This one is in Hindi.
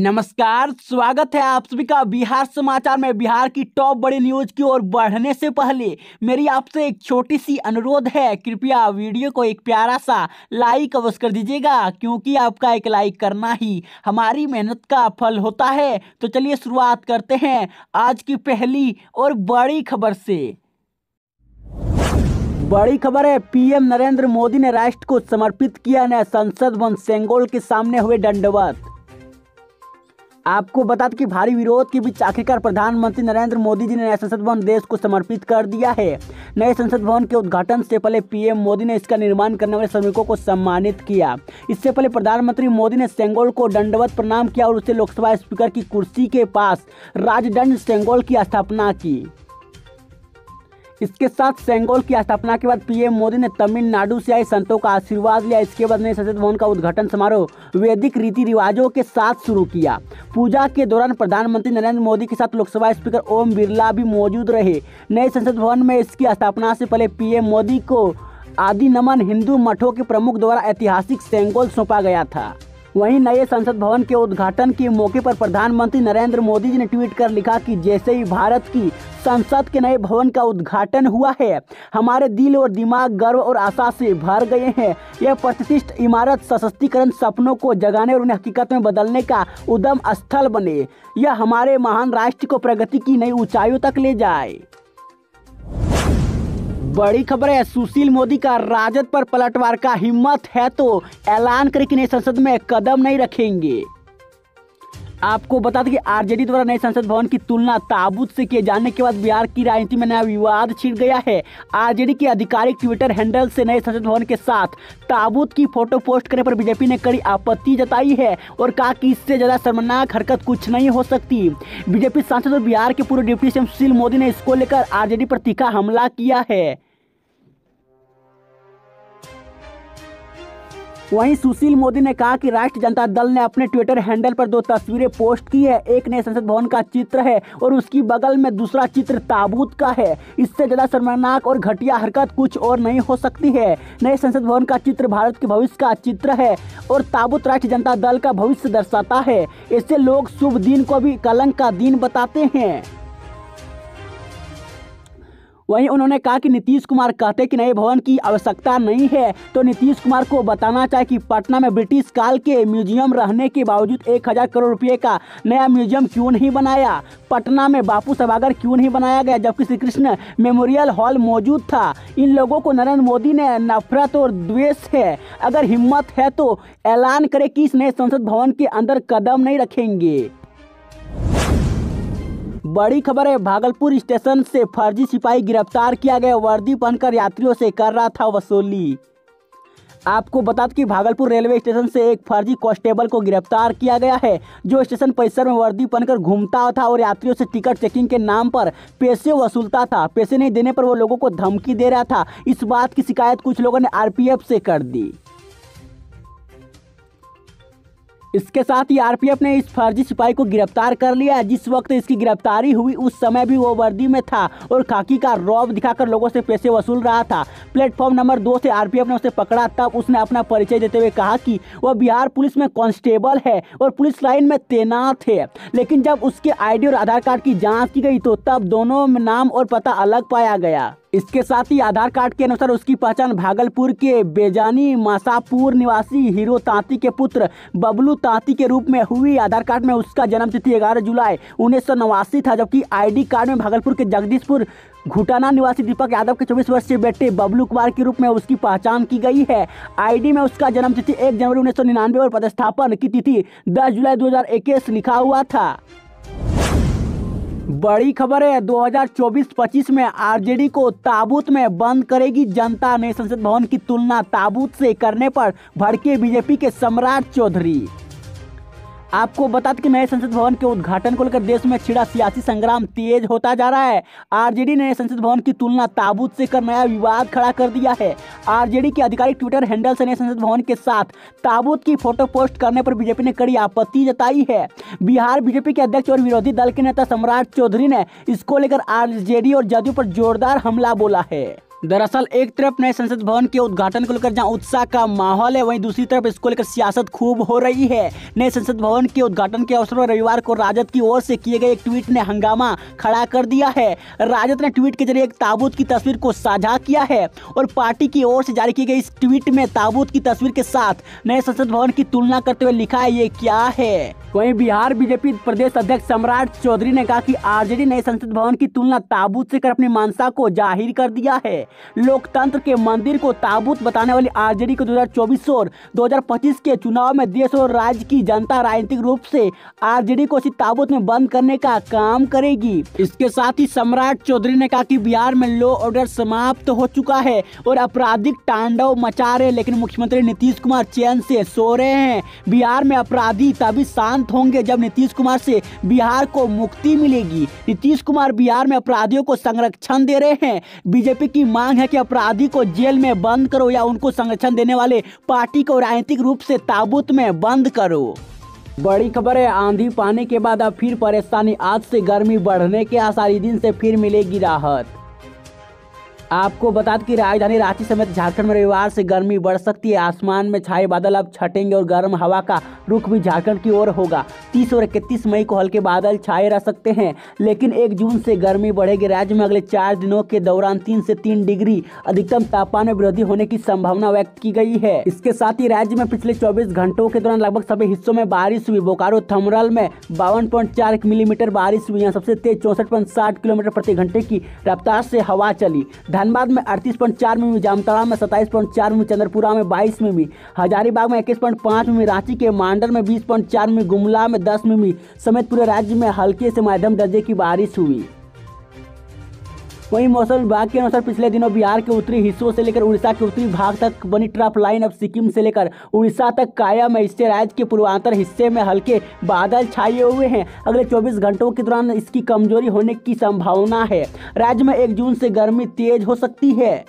नमस्कार, स्वागत है आप सभी का बिहार समाचार में। बिहार की टॉप बड़ी न्यूज की ओर बढ़ने से पहले मेरी आपसे एक छोटी सी अनुरोध है, कृपया वीडियो को एक प्यारा सा लाइक अवश्य कर दीजिएगा, क्योंकि आपका एक लाइक करना ही हमारी मेहनत का फल होता है। तो चलिए शुरुआत करते हैं आज की पहली और बड़ी खबर से। बड़ी खबर है, पीएम नरेंद्र मोदी ने राष्ट्र को समर्पित किया नया संसद भवन, सेंगोल के सामने हुए दंडवत। आपको बता दें कि भारी विरोध के बीच आखिरकार प्रधानमंत्री नरेंद्र मोदी जी ने नया संसद भवन देश को समर्पित कर दिया है। नए संसद भवन के उद्घाटन से पहले पीएम मोदी ने इसका निर्माण करने वाले श्रमिकों को सम्मानित किया। इससे पहले प्रधानमंत्री मोदी ने सेंगोल को दंडवत प्रणाम किया और उसे लोकसभा स्पीकर की कुर्सी के पास राजदंड सेंगोल की स्थापना की। इसके साथ सेंगोल की स्थापना के बाद पीएम मोदी ने तमिलनाडु से आए संतों का आशीर्वाद लिया। इसके बाद नए संसद भवन का उद्घाटन समारोह वैदिक रीति रिवाजों के साथ शुरू किया। पूजा के दौरान प्रधानमंत्री नरेंद्र मोदी के साथ लोकसभा स्पीकर ओम बिरला भी मौजूद रहे। नए संसद भवन में इसकी स्थापना से पहले पीएम मोदी को आदि नमन हिंदू मठों के प्रमुख द्वारा ऐतिहासिक सेंगोल सौंपा गया था। वहीं नए संसद भवन के उद्घाटन के मौके पर प्रधानमंत्री नरेंद्र मोदी जी ने ट्वीट कर लिखा कि जैसे ही भारत की संसद के नए भवन का उद्घाटन हुआ है, हमारे दिल और दिमाग गर्व और आशा से भर गए हैं। यह प्रतिष्ठित इमारत सशक्तिकरण, सपनों को जगाने और उन्हें हकीकत में बदलने का उद्यम स्थल बने। यह हमारे महान राष्ट्र को प्रगति की नई ऊंचाइयों तक ले जाए। बड़ी खबर है, सुशील मोदी का राजद पर पलटवार का हिम्मत है तो ऐलान करे कि नए संसद में कदम नहीं रखेंगे। आपको बता दें कि आरजेडी द्वारा नए संसद भवन की तुलना ताबूत से किए जाने के बाद बिहार की राजनीति में नया विवाद छिड़ गया है। आरजेडी के आधिकारिक ट्विटर हैंडल से नए संसद भवन के साथ ताबूत की फोटो पोस्ट करने पर बीजेपी ने कड़ी आपत्ति जताई है और कहा कि इससे ज्यादा शर्मनाक हरकत कुछ नहीं हो सकती। बीजेपी सांसद और बिहार के पूर्व डिप्टी सीएम सुशील मोदी ने इसको लेकर आरजेडी पर तीखा हमला किया है। वहीं सुशील मोदी ने कहा कि राष्ट्रीय जनता दल ने अपने ट्विटर हैंडल पर दो तस्वीरें पोस्ट की है। एक नए संसद भवन का चित्र है और उसकी बगल में दूसरा चित्र ताबूत का है। इससे ज्यादा शर्मनाक और घटिया हरकत कुछ और नहीं हो सकती है। नए संसद भवन का चित्र भारत के भविष्य का चित्र है और ताबूत राष्ट्रीय जनता दल का भविष्य दर्शाता है। इससे लोग शुभ दिन को भी कलंक का दिन बताते हैं। वहीं उन्होंने कहा कि नीतीश कुमार कहते हैं कि नए भवन की आवश्यकता नहीं है, तो नीतीश कुमार को बताना चाहिए कि पटना में ब्रिटिश काल के म्यूजियम रहने के बावजूद 1000 करोड़ रुपए का नया म्यूजियम क्यों नहीं बनाया। पटना में बापू सभागार क्यों नहीं बनाया गया, जबकि श्री कृष्ण मेमोरियल हॉल मौजूद था। इन लोगों को नरेंद्र मोदी ने नफरत और द्वेष है। अगर हिम्मत है तो ऐलान करे कि इस नए संसद भवन के अंदर कदम नहीं रखेंगे। बड़ी खबर है, भागलपुर स्टेशन से फर्जी सिपाही गिरफ्तार किया गया। वर्दी पहनकर यात्रियों से कर रहा था वसूली। आपको बता दें कि भागलपुर रेलवे स्टेशन से एक फर्जी कांस्टेबल को गिरफ्तार किया गया है, जो स्टेशन परिसर में वर्दी पहनकर घूमता था और यात्रियों से टिकट चेकिंग के नाम पर पैसे वसूलता था। पैसे नहीं देने पर वो लोगों को धमकी दे रहा था। इस बात की शिकायत कुछ लोगों ने आरपीएफ से कर दी। इसके साथ ही आरपीएफ ने इस फर्जी सिपाही को गिरफ्तार कर लिया। जिस वक्त इसकी गिरफ्तारी हुई उस समय भी वो वर्दी में था और खाकी का रौब दिखाकर लोगों से पैसे वसूल रहा था। प्लेटफॉर्म नंबर 2 से आरपीएफ ने उसे पकड़ा, तब उसने अपना परिचय देते हुए कहा कि वह बिहार पुलिस में कांस्टेबल है और पुलिस लाइन में तैनात है। लेकिन जब उसके आईडी और आधार कार्ड की जाँच की गई तो तब दोनों में नाम और पता अलग पाया गया। इसके साथ ही आधार कार्ड के अनुसार उसकी पहचान भागलपुर के बेजानी मासापुर निवासी हीरो तांती के पुत्र बबलू तांती के रूप में हुई। आधार कार्ड में उसका जन्म तिथि 11 जुलाई 1989 था, जबकि आईडी कार्ड में भागलपुर के जगदीशपुर घुटाना निवासी दीपक यादव के 24 वर्षीय बेटे बबलू कुमार के रूप में उसकी पहचान की गई है। आईडी में उसका जन्म तिथि 1 जनवरी 1999 और पदस्थापन की तिथि 10 जुलाई 2021 लिखा हुआ था। बड़ी खबर है, 2024-25 में आरजेडी को ताबूत में बंद करेगी जनता। नए संसद भवन की तुलना ताबूत से करने पर भड़के बीजेपी के सम्राट चौधरी। आपको बता दें कि नए संसद भवन के उद्घाटन को लेकर देश में छिड़ा सियासी संग्राम तेज होता जा रहा है। आरजेडी ने नए संसद भवन की तुलना ताबूत से कर नया विवाद खड़ा कर दिया है। आरजेडी के आधिकारिक ट्विटर हैंडल से नए संसद भवन के साथ ताबूत की फोटो पोस्ट करने पर बीजेपी ने कड़ी आपत्ति जताई है। बिहार बीजेपी के अध्यक्ष और विरोधी दल के नेता सम्राट चौधरी ने इसको लेकर आरजेडी और जदयू पर जोरदार हमला बोला है। दरअसल एक तरफ नए संसद भवन के उद्घाटन को लेकर जहां उत्साह का माहौल है, वहीं दूसरी तरफ इसको लेकर सियासत खूब हो रही है। नए संसद भवन के उद्घाटन के अवसर पर रविवार को राजद की ओर से किए गए एक ट्वीट ने हंगामा खड़ा कर दिया है। राजद ने ट्वीट के जरिए एक ताबूत की तस्वीर को साझा किया है और पार्टी की ओर से जारी की गई इस ट्वीट में ताबूत की तस्वीर के साथ नए संसद भवन की तुलना करते हुए लिखा है, ये क्या है। वहीं बिहार बीजेपी प्रदेश अध्यक्ष सम्राट चौधरी ने कहा कि आरजेडी नए संसद भवन की तुलना ताबूत से कर अपनी मानसा को जाहिर कर दिया है। लोकतंत्र के मंदिर को ताबूत बताने वाली आरजेडी को 2024 और 2025 के चुनाव में देश और राज्य की जनता राजनीतिक रूप से आरजेडी को इसी ताबूत में बंद करने का काम करेगी। इसके साथ ही सम्राट चौधरी ने कहा कि बिहार में लॉ ऑर्डर समाप्त हो चुका है और आपराधिक तांडव मचा रहे, लेकिन मुख्यमंत्री नीतीश कुमार चैन से सो रहे हैं। बिहार में अपराधी तभी शांत होंगे जब नीतीश कुमार से बिहार को मुक्ति मिलेगी। नीतीश कुमार बिहार में अपराधियों को संरक्षण दे रहे हैं। बीजेपी की मांग है कि अपराधी को जेल में बंद करो या उनको संरक्षण देने वाले पार्टी को राजनीतिक रूप से ताबूत में बंद करो। बड़ी खबर है, आंधी पानी के बाद अब फिर परेशानी। आज से गर्मी बढ़ने के आसार, दिन से फिर मिलेगी राहत। आपको बता दें कि राजधानी रांची समेत झारखंड में रविवार से गर्मी बढ़ सकती है। आसमान में छाए बादल अब छटेंगे और गर्म हवा का रुख भी झारखंड की ओर होगा। 30 और 31 मई को हल्के बादल छाए रह सकते हैं, लेकिन 1 जून से गर्मी बढ़ेगी। राज्य में अगले 4 दिनों के दौरान 3 से 3 डिग्री अधिकतम तापमान में वृद्धि होने की संभावना व्यक्त की गई है। इसके साथ ही राज्य में पिछले 24 घंटों के दौरान लगभग सभी हिस्सों में बारिश हुई। बोकारो थमरल में 52.4 मिलीमीटर बारिश हुई। यहाँ सबसे तेज 64.7 किलोमीटर प्रति घंटे की रफ्तार से हवा चली। धनबाद में 38.4 मिमी, जामताड़ा में 27.4 मिमी, चंद्रपुरा में 22 मिमी, हजारीबाग में 21.5 मिमी, रांची के मांडर में 20.4 मिमी, गुमला में 10 मिमी समेत पूरे राज्य में हल्के से मध्यम दर्जे की बारिश हुई। वहीं मौसम विभाग के अनुसार पिछले दिनों बिहार के उत्तरी हिस्सों से लेकर उड़ीसा के उत्तरी भाग तक बनी ट्रफ लाइन अब सिक्किम से लेकर उड़ीसा तक कायम है। इससे राज्य के पूर्वांचल हिस्से में हल्के बादल छाए हुए हैं। अगले 24 घंटों के दौरान इसकी कमजोरी होने की संभावना है। राज्य में 1 जून से गर्मी तेज हो सकती है।